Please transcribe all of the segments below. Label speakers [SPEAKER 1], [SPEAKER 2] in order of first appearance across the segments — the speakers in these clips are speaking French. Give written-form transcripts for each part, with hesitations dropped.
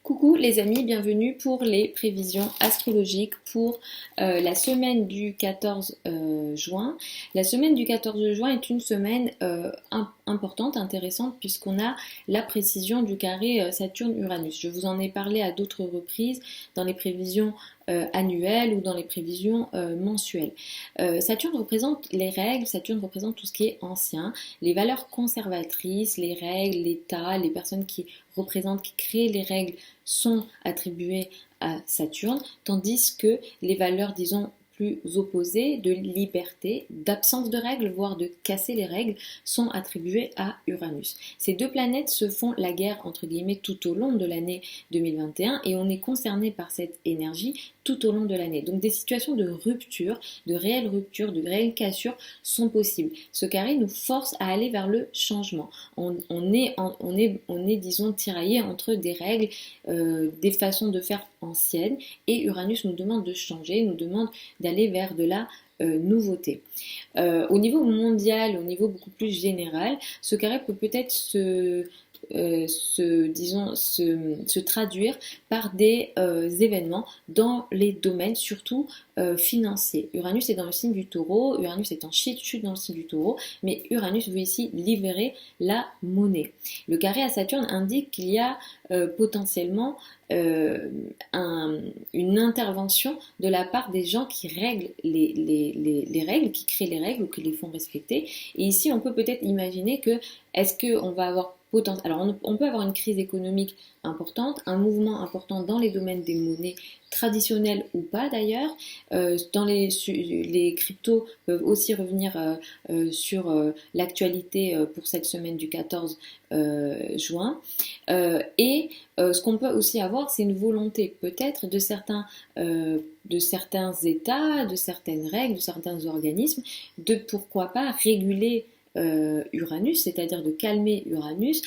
[SPEAKER 1] Coucou les amis, bienvenue pour les prévisions astrologiques pour la semaine du 14 juin. La semaine du 14 juin est une semaine importante, intéressante, puisqu'on a la précision du carré Saturne-Uranus. Je vous en ai parlé à d'autres reprises dans les prévisions annuelles ou dans les prévisions mensuelles. Saturne représente les règles, Saturne représente tout ce qui est ancien, les valeurs conservatrices, les règles, l'État, les personnes qui représentent, qui créent les règles sont attribuées à Saturne, tandis que les valeurs, disons, plus opposées de liberté, d'absence de règles, voire de casser les règles, sont attribuées à Uranus. Ces deux planètes se font la guerre, entre guillemets, tout au long de l'année 2021 et on est concerné par cette énergie tout au long de l'année. Donc des situations de rupture, de réelles cassures sont possibles. Ce carré nous force à aller vers le changement. On est, disons, tiraillé entre des règles, des façons de faire anciennes, et Uranus nous demande de changer, nous demande d'aller vers de la nouveauté. Au niveau mondial, au niveau beaucoup plus général, ce carré peut peut-être se traduire par des événements dans les domaines surtout financiers. Uranus est dans le signe du taureau, Uranus est en chute dans le signe du taureau, mais Uranus veut ici libérer la monnaie. Le carré à Saturne indique qu'il y a potentiellement une intervention de la part des gens qui règlent les règles, qui créent les règles ou qui les font respecter. Et ici, on peut peut-être imaginer que est-ce qu'on va avoir alors on peut avoir une crise économique importante, un mouvement important dans les domaines des monnaies traditionnelles ou pas d'ailleurs. Dans les cryptos peuvent aussi revenir sur l'actualité pour cette semaine du 14 juin. Ce qu'on peut aussi avoir, c'est une volonté peut-être de certains États, de certaines règles, de certains organismes, de pourquoi pas réguler Uranus, c'est-à-dire de calmer Uranus,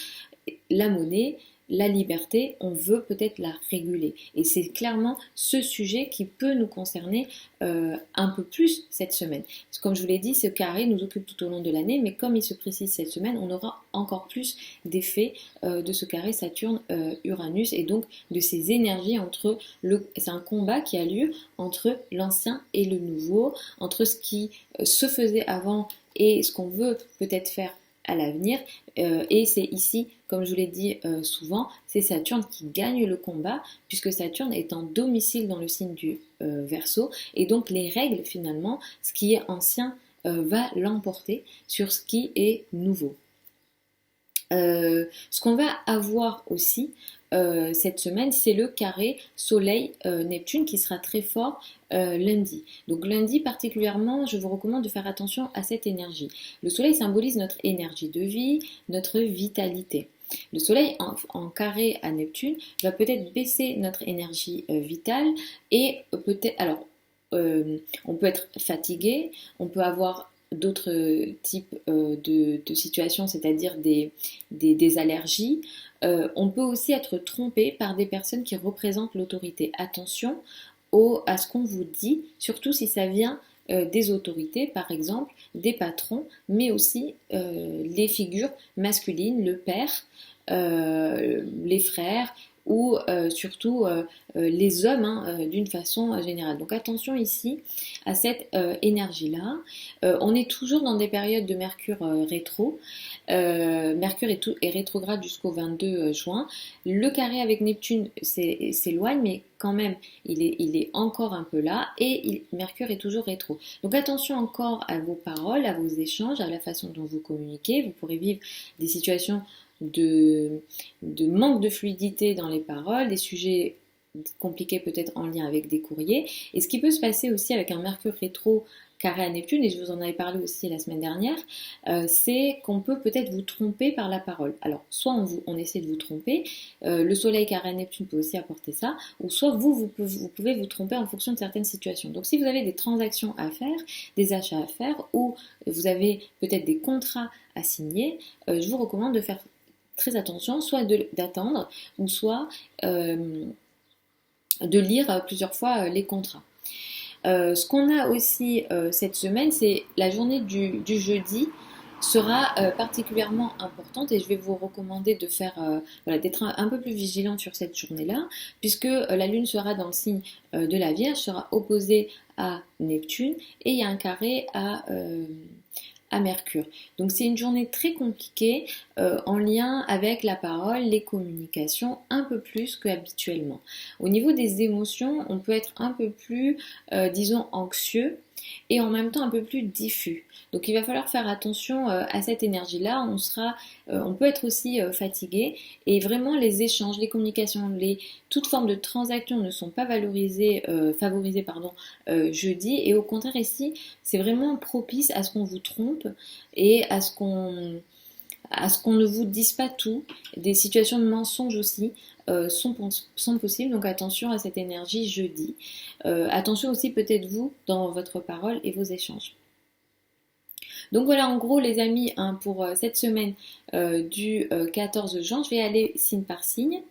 [SPEAKER 1] la monnaie, la liberté, on veut peut-être la réguler. Et c'est clairement ce sujet qui peut nous concerner un peu plus cette semaine. Comme je vous l'ai dit, ce carré nous occupe tout au long de l'année, mais comme il se précise cette semaine, on aura encore plus d'effets de ce carré Saturne-Uranus et donc de ces énergies c'est un combat qui a lieu entre l'ancien et le nouveau, entre ce qui se faisait avant et ce qu'on veut peut-être faire à l'avenir. Et c'est ici, comme je vous l'ai dit souvent, c'est Saturne qui gagne le combat, puisque Saturne est en domicile dans le signe du Verseau, et donc les règles finalement, ce qui est ancien va l'emporter sur ce qui est nouveau. Ce qu'on va avoir aussi cette semaine, c'est le carré Soleil-Neptune qui sera très fort lundi. Donc lundi particulièrement, je vous recommande de faire attention à cette énergie. Le Soleil symbolise notre énergie de vie, notre vitalité. Le Soleil en carré à Neptune va peut-être baisser notre énergie vitale et peut-être, alors, on peut être fatigué, on peut avoir d'autres types de situations, c'est-à-dire des allergies. On peut aussi être trompé par des personnes qui représentent l'autorité. Attention à ce qu'on vous dit, surtout si ça vient des autorités, par exemple des patrons, mais aussi les figures masculines, le père, les frères, ou surtout les hommes d'une façon générale. Donc attention ici à cette énergie-là. On est toujours dans des périodes de Mercure rétro. Mercure est rétrograde jusqu'au 22 juin. Le carré avec Neptune s'éloigne, mais quand même, il est encore un peu là et Mercure est toujours rétro. Donc attention encore à vos paroles, à vos échanges, à la façon dont vous communiquez. Vous pourrez vivre des situations de manque de fluidité dans les paroles, des sujets compliqués peut-être en lien avec des courriers. Et ce qui peut se passer aussi avec un Mercure rétro carré à Neptune, et je vous en avais parlé aussi la semaine dernière, c'est qu'on peut peut-être vous tromper par la parole. Alors, soit on essaie de vous tromper, le Soleil carré à Neptune peut aussi apporter ça, ou soit vous pouvez vous tromper en fonction de certaines situations. Donc, si vous avez des transactions à faire, des achats à faire, ou vous avez peut-être des contrats à signer, je vous recommande de faire très attention, soit d'attendre, ou soit de lire plusieurs fois les contrats. Ce qu'on a aussi cette semaine, c'est la journée du jeudi sera particulièrement importante et je vais vous recommander de faire, voilà, d'être un peu plus vigilante sur cette journée-là, puisque la Lune sera dans le signe de la Vierge, sera opposée à Neptune et il y a un carré à Mercure. Donc c'est une journée très compliquée en lien avec la parole, les communications, un peu plus qu'habituellement. Au niveau des émotions, on peut être un peu plus, disons, anxieux et en même temps un peu plus diffus. Donc il va falloir faire attention à cette énergie-là. On peut être aussi fatigué et vraiment les échanges, les communications, toute forme de transaction ne sont pas favorisées jeudi. Et au contraire ici, c'est vraiment propice à ce qu'on vous trompe et à ce qu'on ne vous dise pas tout. Des situations de mensonge aussi sont possibles, donc attention à cette énergie jeudi. Attention aussi peut-être vous dans votre parole et vos échanges. Donc voilà en gros les amis hein, pour cette semaine du 14 juin, je vais aller signe par signe.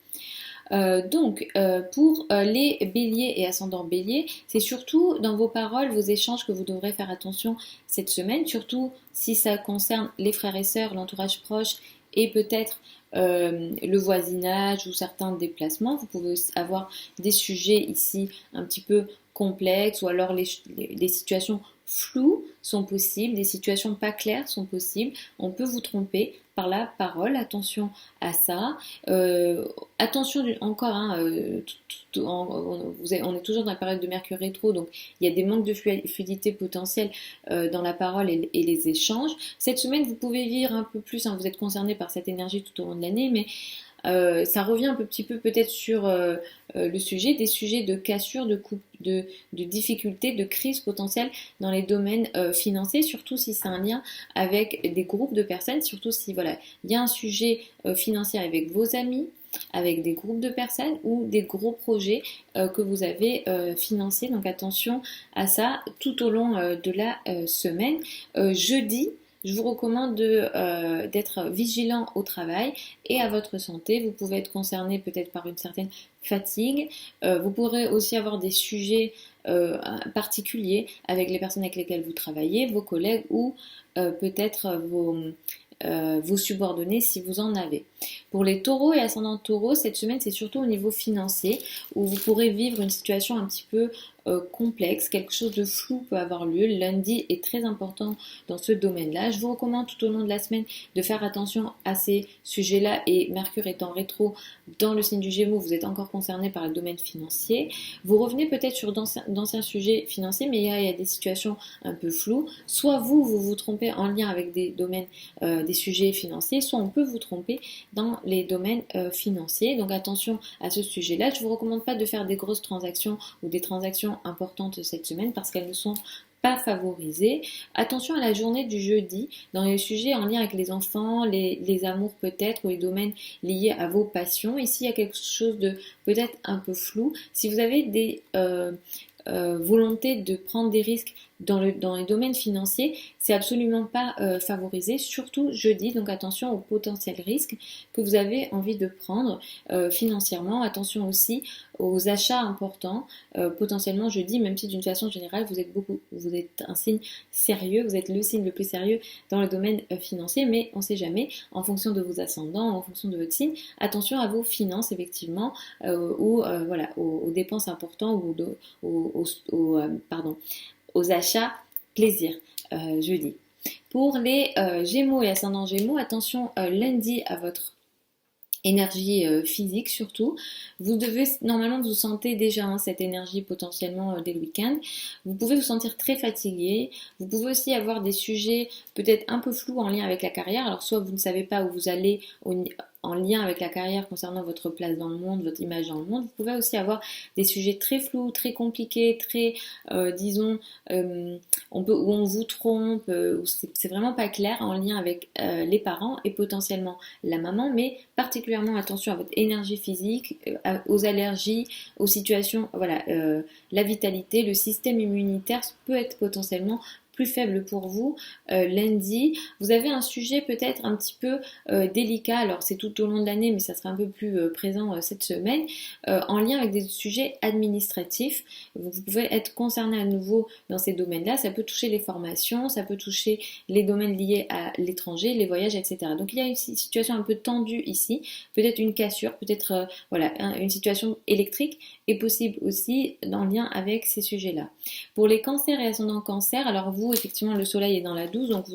[SPEAKER 1] Pour les béliers et ascendants béliers, c'est surtout dans vos paroles, vos échanges que vous devrez faire attention cette semaine, surtout si ça concerne les frères et sœurs, l'entourage proche et peut-être le voisinage ou certains déplacements. Vous pouvez aussi avoir des sujets ici un petit peu complexes ou alors les situations floues sont possibles, des situations pas claires sont possibles. On peut vous tromper par la parole, attention à ça. Attention encore, hein, on est toujours dans la période de Mercure rétro, donc il y a des manques de fluidité potentielle dans la parole et les échanges. Cette semaine, vous pouvez vivre un peu plus, hein, vous êtes concerné par cette énergie tout au long de l'année, mais ça revient un petit peu peut-être sur le sujet, des sujets de cassure, de difficultés, de crise potentielle dans les domaines financiers, surtout si c'est un lien avec des groupes de personnes, surtout si voilà, il y a un sujet financier avec vos amis, avec des groupes de personnes ou des gros projets que vous avez financés. Donc attention à ça tout au long de la semaine. Jeudi, je vous recommande d'être vigilant au travail et à votre santé. Vous pouvez être concerné peut-être par une certaine fatigue. Vous pourrez aussi avoir des sujets particuliers avec les personnes avec lesquelles vous travaillez, vos collègues ou peut-être vos subordonnés si vous en avez. Pour les taureaux et ascendants taureaux, cette semaine c'est surtout au niveau financier où vous pourrez vivre une situation un petit peu complexe, quelque chose de flou peut avoir lieu. Lundi est très important dans ce domaine-là. Je vous recommande tout au long de la semaine de faire attention à ces sujets-là et Mercure étant rétro dans le signe du Gémeaux, vous êtes encore concerné par le domaine financier. Vous revenez peut-être sur d'anciens sujets financiers, mais il y a des situations un peu floues. Soit vous trompez en lien avec des domaines, des sujets financiers, soit on peut vous tromper dans les domaines financiers. Donc attention à ce sujet-là. Je ne vous recommande pas de faire des grosses transactions ou des transactions importantes cette semaine parce qu'elles ne sont pas favorisées. Attention à la journée du jeudi dans les sujets en lien avec les enfants, les amours peut-être ou les domaines liés à vos passions. Ici, il y a quelque chose de peut-être un peu flou. Si vous avez des volontés de prendre des risques dans les domaines financiers, c'est absolument pas favorisé, surtout jeudi. Donc attention aux potentiels risques que vous avez envie de prendre financièrement. Attention aussi aux achats importants potentiellement jeudi, même si d'une façon générale vous êtes un signe sérieux, vous êtes le signe le plus sérieux dans le domaine financier, mais on ne sait jamais en fonction de vos ascendants, en fonction de votre signe. Attention à vos finances effectivement ou voilà aux dépenses importantes ou aux achats plaisir jeudi. Pour les Gémeaux et ascendants Gémeaux, attention lundi à votre énergie physique surtout. Vous devez, normalement vous sentez déjà hein, cette énergie potentiellement dès le week-end. Vous pouvez vous sentir très fatigué. Vous pouvez aussi avoir des sujets peut-être un peu flous en lien avec la carrière. Alors soit vous ne savez pas où vous allez en lien avec la carrière concernant votre place dans le monde, votre image dans le monde. Vous pouvez aussi avoir des sujets très flous, très compliqués, très, disons, où on vous trompe, où c'est vraiment pas clair en lien avec les parents et potentiellement la maman, mais particulièrement attention à votre énergie physique, aux allergies, aux situations, voilà, la vitalité, le système immunitaire peut être potentiellement plus faible pour vous lundi. Vous avez un sujet peut-être un petit peu délicat, alors c'est tout au long de l'année, mais ça sera un peu plus présent cette semaine, en lien avec des sujets administratifs. Vous pouvez être concerné à nouveau dans ces domaines-là. Ça peut toucher les formations, ça peut toucher les domaines liés à l'étranger, les voyages, etc. Donc il y a une situation un peu tendue ici, peut-être une cassure, peut-être voilà, une situation électrique est possible aussi en lien avec ces sujets-là. Pour les cancers et ascendants cancer, alors vous, effectivement, le soleil est dans la 12, donc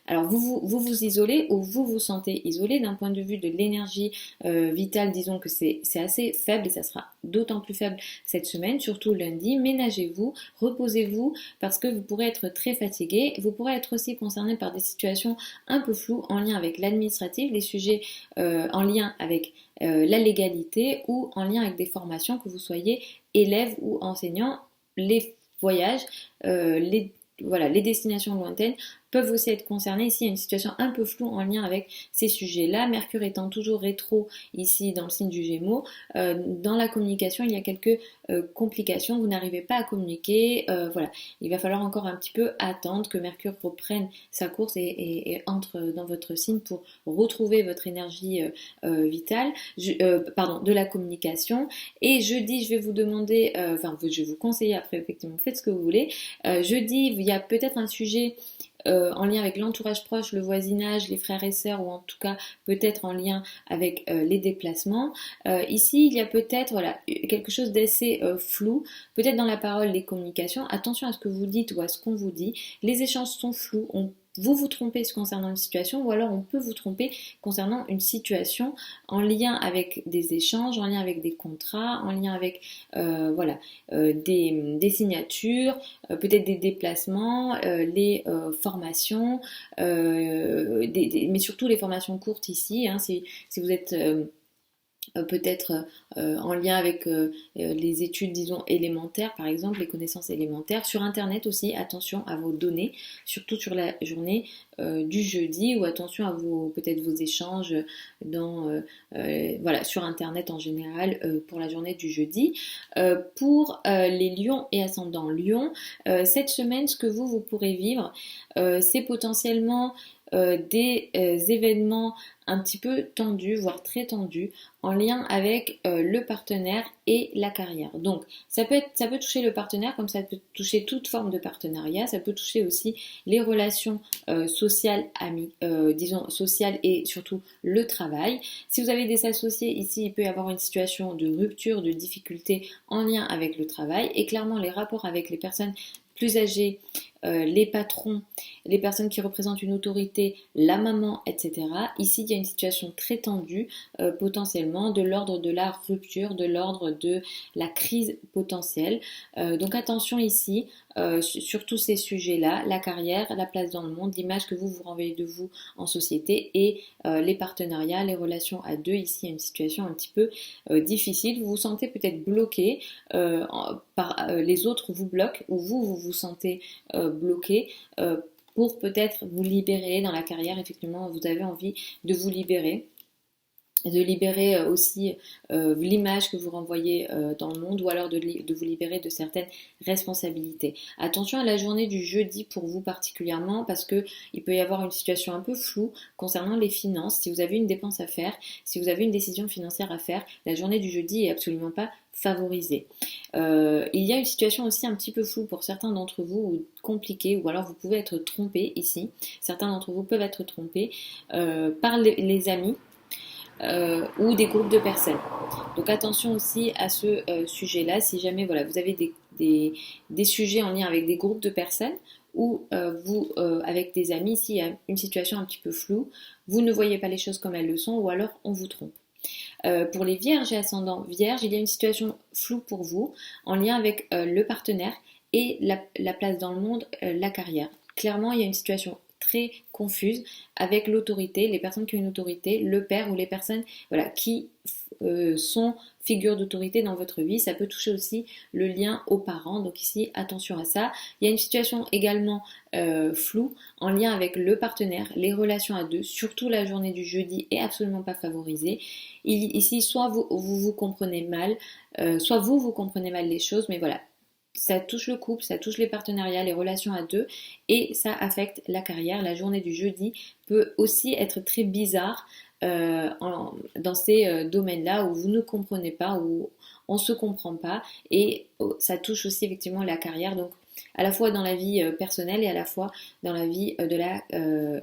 [SPEAKER 1] alors vous isolez ou vous vous sentez isolé d'un point de vue de l'énergie vitale, disons que c'est assez faible et ça sera d'autant plus faible cette semaine, surtout lundi. Ménagez-vous, reposez-vous parce que vous pourrez être très fatigué. Vous pourrez être aussi concerné par des situations un peu floues en lien avec l'administratif, les sujets en lien avec la légalité ou en lien avec des formations, que vous soyez élève ou enseignant, les voyages, les destinations lointaines peuvent aussi être concernées. Ici, il y a une situation un peu floue en lien avec ces sujets-là. Mercure étant toujours rétro ici dans le signe du Gémeaux, dans la communication, il y a quelques complications. Vous n'arrivez pas à communiquer. Voilà, il va falloir encore un petit peu attendre que Mercure reprenne sa course et entre dans votre signe pour retrouver votre énergie vitale, de la communication. Et jeudi, je vais vous demander, je vais vous conseiller après, effectivement, faites ce que vous voulez. Jeudi, il y a peut-être un sujet en lien avec l'entourage proche, le voisinage, les frères et sœurs, ou en tout cas peut-être en lien avec les déplacements. Ici, il y a peut-être quelque chose d'assez flou, peut-être dans la parole, les communications. Attention à ce que vous dites ou à ce qu'on vous dit. Les échanges sont flous. Vous vous trompez concernant une situation ou alors on peut vous tromper concernant une situation en lien avec des échanges, en lien avec des contrats, en lien avec des signatures, peut-être des déplacements, les formations, mais surtout les formations courtes ici, hein, si vous êtes peut-être en lien avec les études, disons, élémentaires, par exemple, les connaissances élémentaires. Sur Internet aussi, attention à vos données, surtout sur la journée du jeudi, ou attention à peut-être vos échanges sur Internet en général pour la journée du jeudi. Pour les lions et ascendants lions, cette semaine, ce que vous pourrez vivre, c'est potentiellement des événements un petit peu tendus, voire très tendus, en lien avec le partenaire et la carrière. Donc ça peut toucher le partenaire, comme ça peut toucher toute forme de partenariat. Ça peut toucher aussi les relations sociales, sociales et surtout le travail. Si vous avez des associés ici, il peut y avoir une situation de rupture, de difficulté en lien avec le travail, et clairement les rapports avec les personnes plus âgées, les patrons, les personnes qui représentent une autorité, la maman, etc. Ici, il y a une situation très tendue, potentiellement de l'ordre de la rupture, de l'ordre de la crise potentielle. Donc attention ici, sur tous ces sujets-là, la carrière, la place dans le monde, l'image que vous renvoyez de vous en société et les partenariats, les relations à deux. Ici, il y a une situation un petit peu difficile. Vous vous sentez peut-être bloqué par les autres vous bloquent, ou vous vous sentez bloqué pour peut-être vous libérer dans la carrière. Effectivement, vous avez envie de vous libérer, de libérer aussi l'image que vous renvoyez dans le monde, ou alors de vous libérer de certaines responsabilités. Attention à la journée du jeudi pour vous particulièrement, parce que il peut y avoir une situation un peu floue concernant les finances. Si vous avez une dépense à faire, si vous avez une décision financière à faire, la journée du jeudi est absolument pas favorisée. Il y a une situation aussi un petit peu floue pour certains d'entre vous, ou compliquée, ou alors vous pouvez être trompé ici. Certains d'entre vous peuvent être trompés par les amis, ou des groupes de personnes. Donc attention aussi à ce sujet-là. Si jamais vous avez des sujets en lien avec des groupes de personnes, ou avec des amis, s'il y a une situation un petit peu floue, vous ne voyez pas les choses comme elles le sont, ou alors on vous trompe. Pour les vierges et ascendants vierges, il y a une situation floue pour vous en lien avec le partenaire et la place dans le monde, la carrière. Clairement, il y a une situation très confuse avec l'autorité, les personnes qui ont une autorité, le père, ou les personnes qui sont figures d'autorité dans votre vie. Ça peut toucher aussi le lien aux parents, donc ici attention à ça. Il y a une situation également floue en lien avec le partenaire, les relations à deux, surtout la journée du jeudi est absolument pas favorisée. Ici, soit vous comprenez mal, soit vous comprenez mal les choses, mais voilà. ça touche le couple, ça touche les partenariats, les relations à deux et ça affecte la carrière. La journée du jeudi peut aussi être très bizarre dans ces domaines-là où vous ne comprenez pas, où on ne se comprend pas et ça touche aussi effectivement la carrière. Donc à la fois dans la vie personnelle et à la fois dans la vie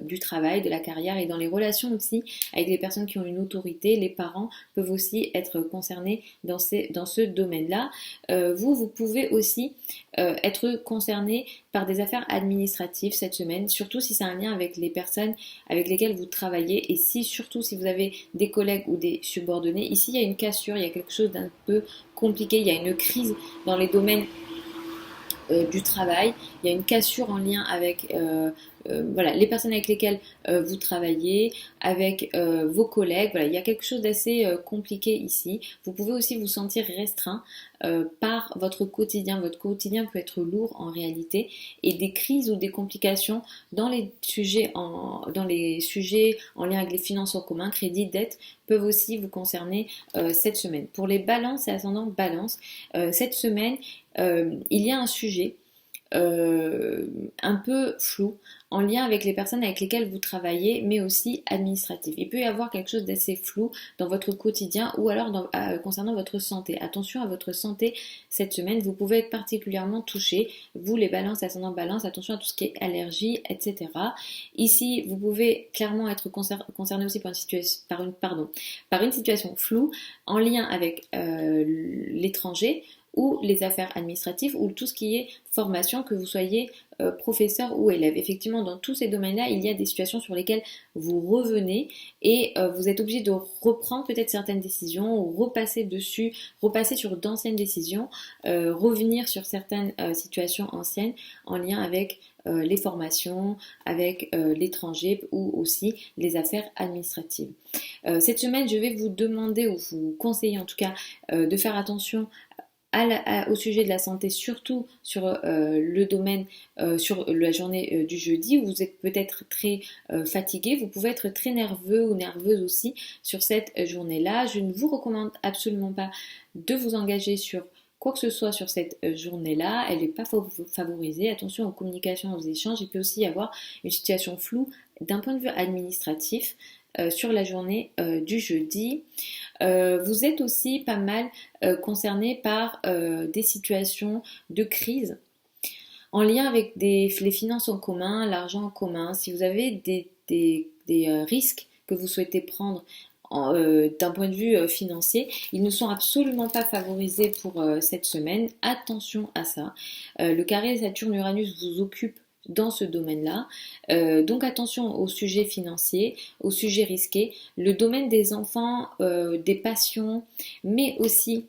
[SPEAKER 1] du travail, de la carrière et dans les relations aussi avec les personnes qui ont une autorité. Les parents peuvent aussi être concernés dans ce domaine-là. Vous pouvez aussi être concerné par des affaires administratives cette semaine, surtout si c'est un lien avec les personnes avec lesquelles vous travaillez et surtout si vous avez des collègues ou des subordonnés. Ici, il y a une cassure, il y a quelque chose d'un peu compliqué, il y a une crise dans les domaines du travail, il y a une cassure en lien avec voilà, les personnes avec lesquelles vous travaillez, avec vos collègues. Voilà, il y a quelque chose d'assez compliqué ici. Vous pouvez aussi vous sentir restreint par votre quotidien. Votre quotidien peut être lourd en réalité et des crises ou des complications dans les sujets en lien avec les finances en commun, crédit, dette, peuvent aussi vous concerner cette semaine. Pour les balances et ascendants balance, cette semaine, il y a un sujet un peu flou en lien avec les personnes avec lesquelles vous travaillez, mais aussi administratif. Il peut y avoir quelque chose d'assez flou dans votre quotidien ou alors concernant votre santé. Attention à votre santé cette semaine, vous pouvez être particulièrement touché. Vous, les balances, ascendant balance, attention à tout ce qui est allergie, etc. Ici, vous pouvez clairement être concerné aussi par une situation floue en lien avec l'étranger ou les affaires administratives ou tout ce qui est formation, que vous soyez professeur ou élève. Effectivement, dans tous ces domaines-là, il y a des situations sur lesquelles vous revenez et vous êtes obligé de reprendre peut-être certaines décisions ou repasser dessus, repasser sur d'anciennes décisions, revenir sur certaines situations anciennes en lien avec les formations, avec l'étranger ou aussi les affaires administratives. Cette semaine, je vais vous demander ou vous conseiller en tout cas de faire attention au sujet de la santé, surtout sur le domaine, sur la journée du jeudi, où vous êtes peut-être très fatigué, vous pouvez être très nerveux ou nerveuse aussi sur cette journée-là. Je ne vous recommande absolument pas de vous engager sur quoi que ce soit sur cette journée-là, elle n'est pas favorisée. Attention aux communications, aux échanges, il peut aussi y avoir une situation floue d'un point de vue administratif sur la journée du jeudi. Vous êtes aussi pas mal concerné par des situations de crise en lien avec les finances en commun, l'argent en commun. Si vous avez des risques que vous souhaitez prendre d'un point de vue financier, ils ne sont absolument pas favorisés pour cette semaine. Attention à ça. Le carré Saturne-Uranus vous occupe dans ce domaine-là. Donc attention aux sujets financiers, aux sujets risqués, le domaine des enfants, des passions, mais aussi,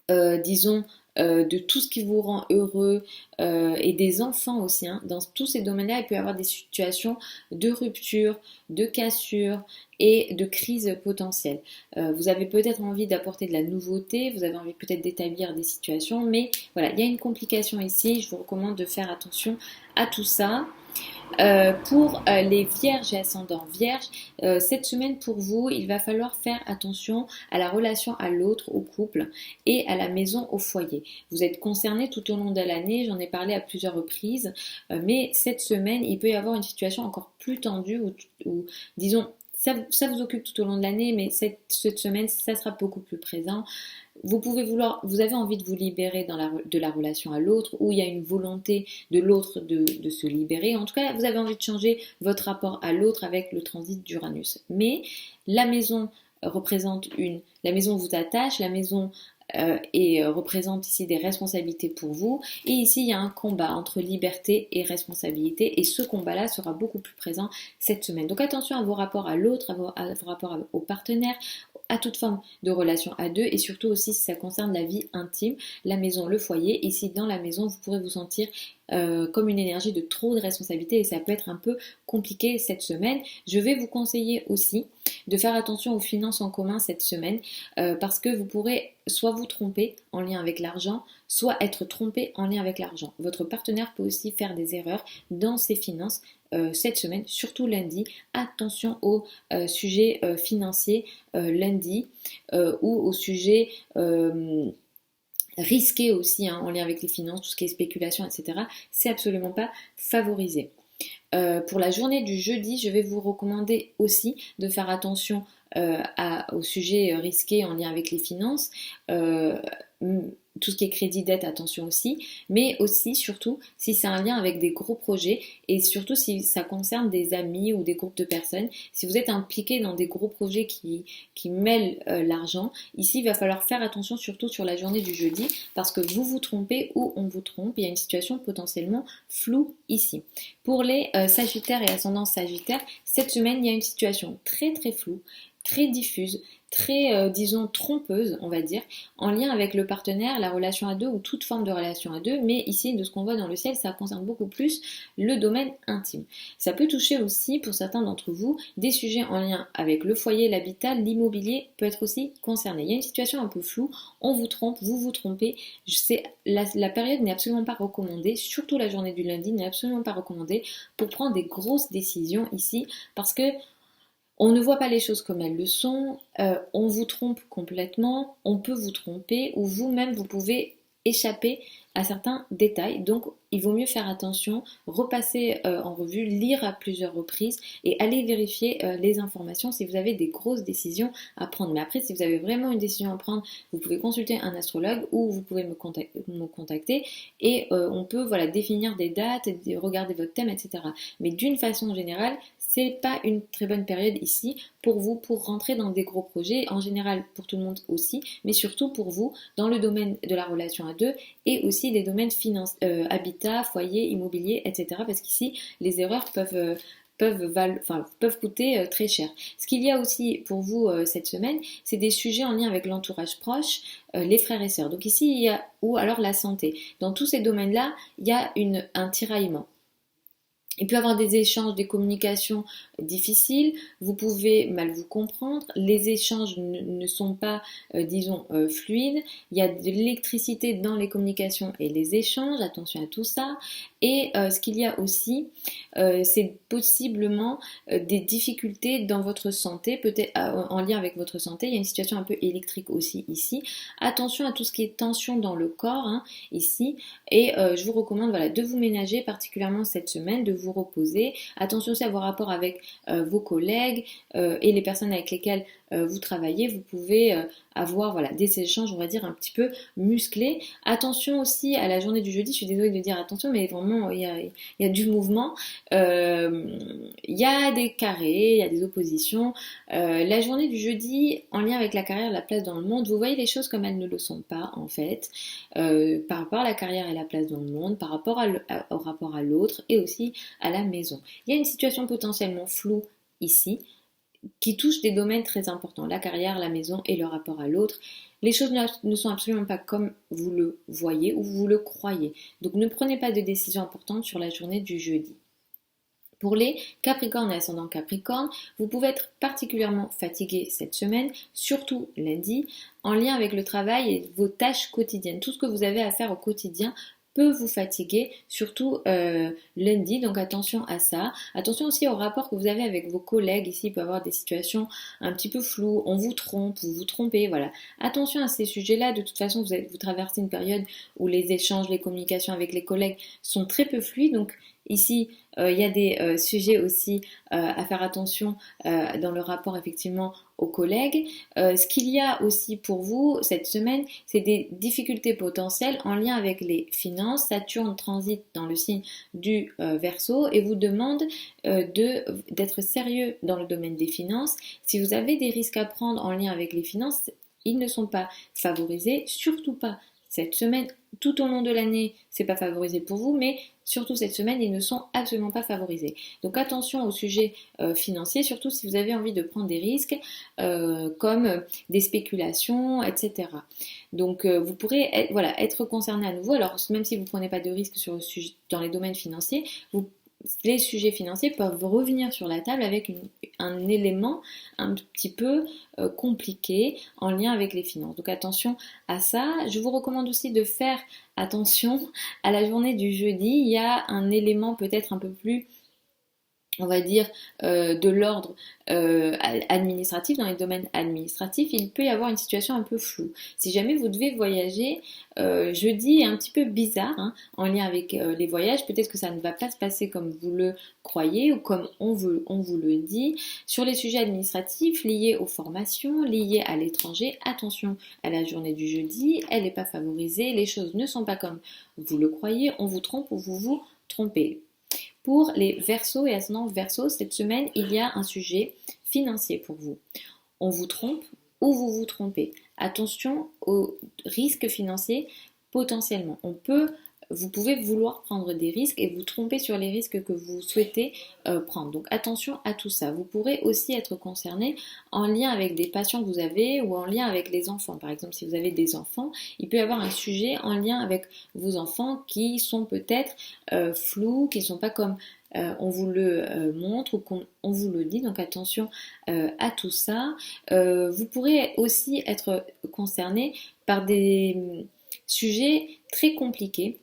[SPEAKER 1] disons, de tout ce qui vous rend heureux et des enfants aussi. Hein. Dans tous ces domaines-là, il peut y avoir des situations de rupture, de cassure et de crise potentielle. Vous avez peut-être envie d'apporter de la nouveauté, vous avez envie peut-être d'établir des situations, mais voilà, il y a une complication ici. Je vous recommande de faire attention à tout ça. Pour les vierges et ascendants vierges, cette semaine pour vous, il va falloir faire attention à la relation à l'autre, au couple et à la maison, au foyer. Vous êtes concernés tout au long de l'année, j'en ai parlé à plusieurs reprises, mais cette semaine, il peut y avoir une situation encore plus tendue où disons, ça vous occupe tout au long de l'année, mais cette semaine, ça sera beaucoup plus présent. Vous avez envie de vous libérer de la relation à l'autre, ou il y a une volonté de l'autre de se libérer. En tout cas, vous avez envie de changer votre rapport à l'autre avec le transit d'Uranus. Mais la maison la maison vous attache, la maison représente ici des responsabilités pour vous. Et ici, il y a un combat entre liberté et responsabilité. Et ce combat-là sera beaucoup plus présent cette semaine. Donc attention à vos rapports à l'autre, à vos rapports aux partenaires, à toute forme de relation à deux et surtout aussi si ça concerne la vie intime, la maison, le foyer. Ici, dans la maison, vous pourrez vous sentir comme une énergie de trop de responsabilité et ça peut être un peu compliqué cette semaine. Je vais vous conseiller aussi de faire attention aux finances en commun cette semaine parce que vous pourrez soit vous tromper en lien avec l'argent, soit être trompé en lien avec l'argent. Votre partenaire peut aussi faire des erreurs dans ses finances cette semaine, surtout lundi. Attention aux sujets financiers lundi ou aux sujets risqué aussi, hein, en lien avec les finances, tout ce qui est spéculation, etc. C'est absolument pas favorisé. Pour la journée du jeudi, je vais vous recommander aussi de faire attention au sujet risqué en lien avec les finances. Euh, tout ce qui est crédit, dette, attention aussi, mais aussi, surtout, si c'est un lien avec des gros projets et surtout si ça concerne des amis ou des groupes de personnes, si vous êtes impliqué dans des gros projets qui mêlent l'argent, ici il va falloir faire attention surtout sur la journée du jeudi parce que vous vous trompez ou on vous trompe, il y a une situation potentiellement floue ici. Pour les Sagittaires et ascendants Sagittaires, cette semaine il y a une situation très très floue, très diffuse, très, disons, trompeuse, on va dire, en lien avec le partenaire, la relation à deux ou toute forme de relation à deux. Mais ici, de ce qu'on voit dans le ciel, ça concerne beaucoup plus le domaine intime. Ça peut toucher aussi, pour certains d'entre vous, des sujets en lien avec le foyer, l'habitat, l'immobilier peut être aussi concerné. Il y a une situation un peu floue, on vous trompe, vous vous trompez. La période n'est absolument pas recommandée, surtout la journée du lundi n'est absolument pas recommandée pour prendre des grosses décisions ici, parce que on ne voit pas les choses comme elles le sont, on vous trompe complètement, on peut vous tromper ou vous-même vous pouvez échapper à certains détails. Donc il vaut mieux faire attention, repasser en revue, lire à plusieurs reprises et aller vérifier les informations si vous avez des grosses décisions à prendre. Mais après, si vous avez vraiment une décision à prendre, vous pouvez consulter un astrologue ou vous pouvez me contacter et on peut voilà, définir des dates, regarder votre thème, etc. Mais d'une façon générale, c'est pas une très bonne période ici pour vous pour rentrer dans des gros projets, en général pour tout le monde aussi, mais surtout pour vous dans le domaine de la relation à deux et aussi les domaines habitat, foyer, immobilier, etc. Parce qu'ici les erreurs peuvent coûter très cher. Ce qu'il y a aussi pour vous cette semaine, c'est des sujets en lien avec l'entourage proche, les frères et sœurs. Donc ici, il y a, ou alors la santé. Dans tous ces domaines-là, il y a un tiraillement. Il peut y avoir des échanges, des communications difficiles, vous pouvez mal vous comprendre, les échanges ne sont pas, disons, fluides, il y a de l'électricité dans les communications et les échanges, attention à tout ça, et ce qu'il y a aussi, c'est possiblement des difficultés dans votre santé, peut-être en lien avec votre santé, il y a une situation un peu électrique aussi ici, attention à tout ce qui est tension dans le corps, hein, ici, et je vous recommande voilà, de vous ménager particulièrement cette semaine, de vous reposer. Attention aussi à vos rapports avec vos collègues et les personnes avec lesquelles vous travaillez. Vous pouvez avoir voilà, des échanges, on va dire, un petit peu musclés. Attention aussi à la journée du jeudi. Je suis désolée de dire attention, mais vraiment, il y a du mouvement. Il y a des carrés, il y a des oppositions. La journée du jeudi, en lien avec la carrière, la place dans le monde, vous voyez les choses comme elles ne le sont pas, en fait. Par rapport à la carrière et la place dans le monde, par rapport au rapport à l'autre et aussi à la maison. Il y a une situation potentiellement floue ici qui touche des domaines très importants, la carrière, la maison et le rapport à l'autre. Les choses ne sont absolument pas comme vous le voyez ou vous le croyez. Donc ne prenez pas de décisions importantes sur la journée du jeudi. Pour les Capricornes et ascendant Capricorne, vous pouvez être particulièrement fatigué cette semaine, surtout lundi, en lien avec le travail et vos tâches quotidiennes. Tout ce que vous avez à faire au quotidien peut vous fatiguer, surtout lundi, donc attention à ça. Attention aussi au rapport que vous avez avec vos collègues, ici il peut y avoir des situations un petit peu floues, on vous trompe, vous vous trompez, voilà. Attention à ces sujets-là, de toute façon vous traversez une période où les échanges, les communications avec les collègues sont très peu fluides, donc ici, il y a des sujets aussi à faire attention dans le rapport effectivement aux collègues. Ce qu'il y a aussi pour vous cette semaine, c'est des difficultés potentielles en lien avec les finances. Saturne transite dans le signe du Verseau et vous demande d'être sérieux dans le domaine des finances. Si vous avez des risques à prendre en lien avec les finances, ils ne sont pas favorisés, surtout pas cette semaine. Tout au long de l'année, c'est pas favorisé pour vous, mais surtout cette semaine, ils ne sont absolument pas favorisés. Donc attention au sujet financier, surtout si vous avez envie de prendre des risques comme des spéculations, etc. Donc vous pourrez être concerné à nouveau. Alors même si vous ne prenez pas de risques sur le sujet, dans les domaines financiers, les sujets financiers peuvent revenir sur la table avec un élément un petit peu compliqué en lien avec les finances. Donc attention à ça. Je vous recommande aussi de faire attention à la journée du jeudi. Il y a un élément peut-être un peu plus on va dire, de l'ordre administratif, dans les domaines administratifs, il peut y avoir une situation un peu floue. Si jamais vous devez voyager, jeudi est un petit peu bizarre hein, en lien avec les voyages. Peut-être que ça ne va pas se passer comme vous le croyez ou comme on vous le dit. Sur les sujets administratifs liés aux formations, liés à l'étranger, attention à la journée du jeudi, elle n'est pas favorisée, les choses ne sont pas comme vous le croyez, on vous trompe ou vous vous trompez. Pour les Verseaux et ascendants Verseaux, cette semaine, il y a un sujet financier pour vous. On vous trompe ou vous vous trompez. Attention aux risques financiers potentiellement. Vous pouvez vouloir prendre des risques et vous tromper sur les risques que vous souhaitez prendre. Donc attention à tout ça. Vous pourrez aussi être concerné en lien avec des patients que vous avez ou en lien avec les enfants. Par exemple, si vous avez des enfants, il peut y avoir un sujet en lien avec vos enfants qui sont peut-être flous, qui ne sont pas comme on vous le montre ou qu'on vous le dit. Donc attention à tout ça. Vous pourrez aussi être concerné par des sujets très compliqués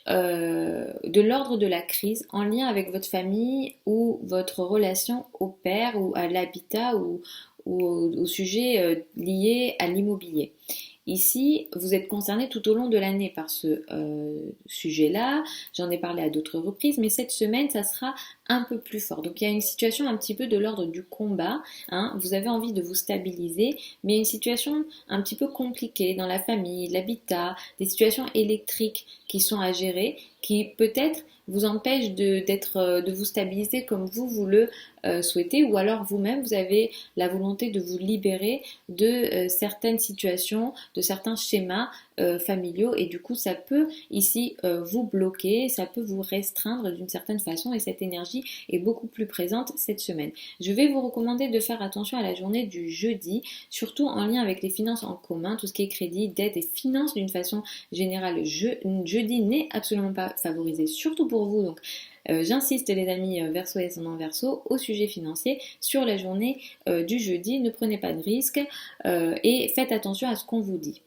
[SPEAKER 1] de l'ordre de la crise en lien avec votre famille ou votre relation au père ou à l'habitat ou au sujet lié à l'immobilier. Ici, vous êtes concerné tout au long de l'année par ce sujet-là. J'en ai parlé à d'autres reprises, mais cette semaine, ça sera un peu plus fort. Donc il y a une situation un petit peu de l'ordre du combat. Hein. Vous avez envie de vous stabiliser, mais il y a une situation un petit peu compliquée dans la famille, l'habitat, des situations électriques qui sont à gérer, qui peut-être vous empêchent de vous stabiliser comme vous le souhaitez, ou alors vous-même, vous avez la volonté de vous libérer de certaines situations, de certains schémas familiaux, et du coup ça peut ici vous bloquer, ça peut vous restreindre d'une certaine façon, et cette énergie est beaucoup plus présente cette semaine. Je vais vous recommander de faire attention à la journée du jeudi, surtout en lien avec les finances en commun, tout ce qui est crédit, dette et finances d'une façon générale. Jeudi n'est absolument pas favorisé, surtout pour vous, donc j'insiste les amis Verseau et ascendant Verseau au sujet financier sur la journée du jeudi. Ne prenez pas de risques et faites attention à ce qu'on vous dit.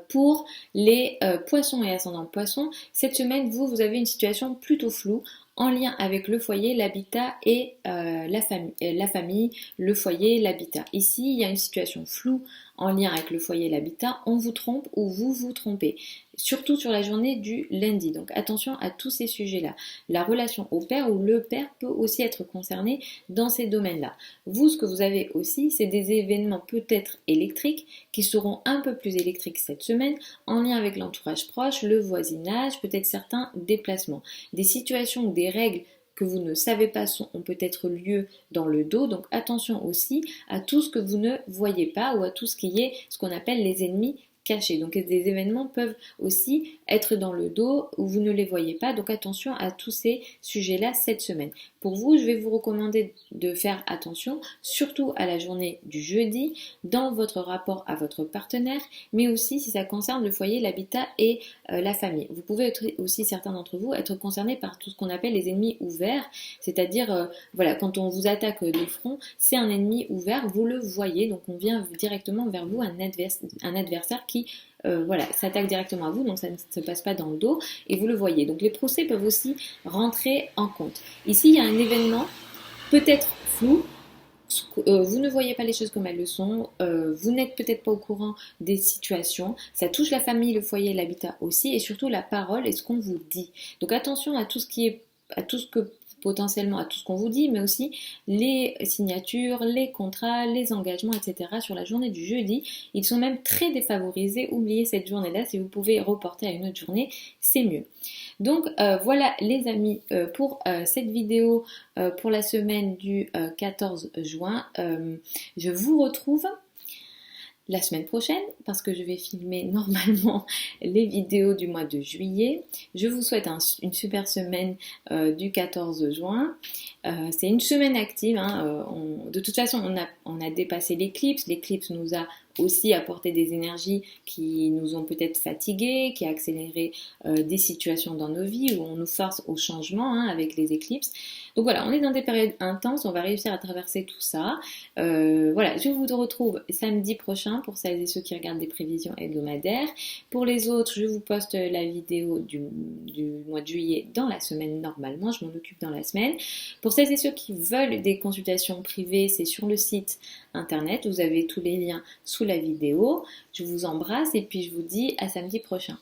[SPEAKER 1] Pour les poissons et ascendants poissons, cette semaine, vous avez une situation plutôt floue en lien avec le foyer, l'habitat et la famille, le foyer, l'habitat. Ici, il y a une situation floue en lien avec le foyer et l'habitat. On vous trompe ou vous vous trompez. Surtout sur la journée du lundi. Donc attention à tous ces sujets-là. La relation au père ou le père peut aussi être concerné dans ces domaines-là. Vous, ce que vous avez aussi, c'est des événements peut-être électriques qui seront un peu plus électriques cette semaine en lien avec l'entourage proche, le voisinage, peut-être certains déplacements. Des situations ou des règles que vous ne savez pas ont peut-être lieu dans le dos, donc attention aussi à tout ce que vous ne voyez pas ou à tout ce qui est ce qu'on appelle les ennemis cachés. Donc des événements peuvent aussi être dans le dos où vous ne les voyez pas, donc attention à tous ces sujets-là cette semaine. Pour vous, je vais vous recommander de faire attention, surtout à la journée du jeudi, dans votre rapport à votre partenaire, mais aussi si ça concerne le foyer, l'habitat et la famille. Vous pouvez être aussi, certains d'entre vous, être concernés par tout ce qu'on appelle les ennemis ouverts, c'est-à-dire, voilà, quand on vous attaque de front, c'est un ennemi ouvert, vous le voyez, donc on vient directement vers vous, un adversaire qui voilà, s'attaque directement à vous, donc ça ne se passe pas dans le dos, et vous le voyez. Donc les procès peuvent aussi rentrer en compte. Ici, il y a un événement peut-être flou, vous ne voyez pas les choses comme elles le sont, vous n'êtes peut-être pas au courant des situations, ça touche la famille, le foyer, l'habitat aussi, et surtout la parole et ce qu'on vous dit. Donc attention à tout ce qui est, à tout ce que potentiellement à tout ce qu'on vous dit, mais aussi les signatures, les contrats, les engagements, etc. sur la journée du jeudi. Ils sont même très défavorisés. Oubliez cette journée-là. Si vous pouvez reporter à une autre journée, c'est mieux. Donc voilà les amis pour cette vidéo pour la semaine du 14 juin. Je vous retrouve la semaine prochaine parce que je vais filmer normalement les vidéos du mois de juillet. Je vous souhaite une super semaine du 14 juin. C'est une semaine active. Hein, de toute façon, on a dépassé l'éclipse. L'éclipse nous a aussi apporter des énergies qui nous ont peut-être fatigués, qui a accéléré des situations dans nos vies où on nous force au changement avec les éclipses. Donc voilà, on est dans des périodes intenses, on va réussir à traverser tout ça. Voilà, je vous retrouve samedi prochain pour celles et ceux qui regardent des prévisions hebdomadaires. Pour les autres, je vous poste la vidéo du mois de juillet dans la semaine normalement, je m'en occupe dans la semaine. Pour celles et ceux qui veulent des consultations privées, c'est sur le site internet, vous avez tous les liens sous la vidéo. Je vous embrasse et puis je vous dis à samedi prochain.